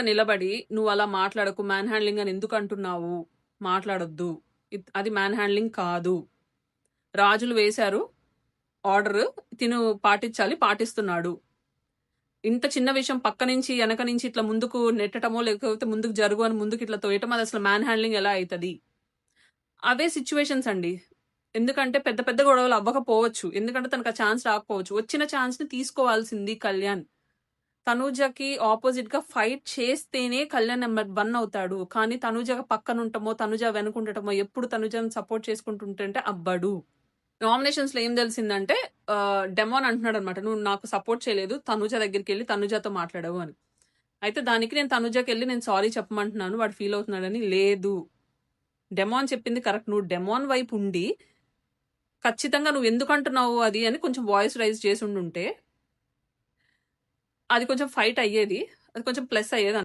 కూడా నిలబడి నువ్వు అలా మాట్లాడకు, మ్యాన్ హ్యాండ్లింగ్ అని ఎందుకు అంటున్నావు, మాట్లాడొద్దు, అది మ్యాన్ హ్యాండ్లింగ్ కాదు, రాజులు వేశారు ఆర్డర్, తిను పాటించాలి, పాటిస్తున్నాడు. ఇంత చిన్న విషయం పక్క నుంచి వెనక నుంచి ఇట్లా ముందుకు నెట్టటమో లేకపోతే ముందుకు జరుగు అని ముందుకు ఇట్లా తోయటం అది అసలు మ్యాన్ హ్యాండ్లింగ్ ఎలా అవుతుంది? అవే సిచ్యువేషన్స్ అండి. ఎందుకంటే పెద్ద పెద్ద గొడవలు అవ్వకపోవచ్చు. ఎందుకంటే తనకు ఆ ఛాన్స్ రాకపోవచ్చు. వచ్చిన ఛాన్స్ ని తీసుకోవాల్సింది కళ్యాణ్. తనూజకి ఆపోజిట్ గా ఫైట్ చేస్తేనే కళ్యాణ్ నెంబర్ 1 అవుతాడు. కానీ తనూజ పక్కన ఉండటమో, తనూజ వెనుకుండటమో, ఎప్పుడు తనూజని సపోర్ట్ చేసుకుంటుంటే అవ్వడు. నామినేషన్స్ లో ఏం తెలిసిందంటే డెమోన్ అంటున్నాడనమాట. నువ్వు నాకు సపోర్ట్ చేయలేదు, తనూజ దగ్గరికెళ్ళి తనూజతో మాట్లాడావు అని. అయితే దానికి నేను తనూజకెళ్ళి నేను సారీ చెప్పమంటున్నాను, వాడు ఫీల్ అవుతున్నాడని. లేదు, డెమోన్ చెప్పింది కరెక్ట్. నువ్వు డెమోన్ వైపు ఉండి ఖచ్చితంగా నువ్వు ఎందుకు అంటున్నావు అది అని కొంచెం వాయిస్ రైజ్ చేసి ఉండుంటే అది కొంచెం ఫైట్ అయ్యేది. అది కొంచెం ప్లస్ అయ్యేది.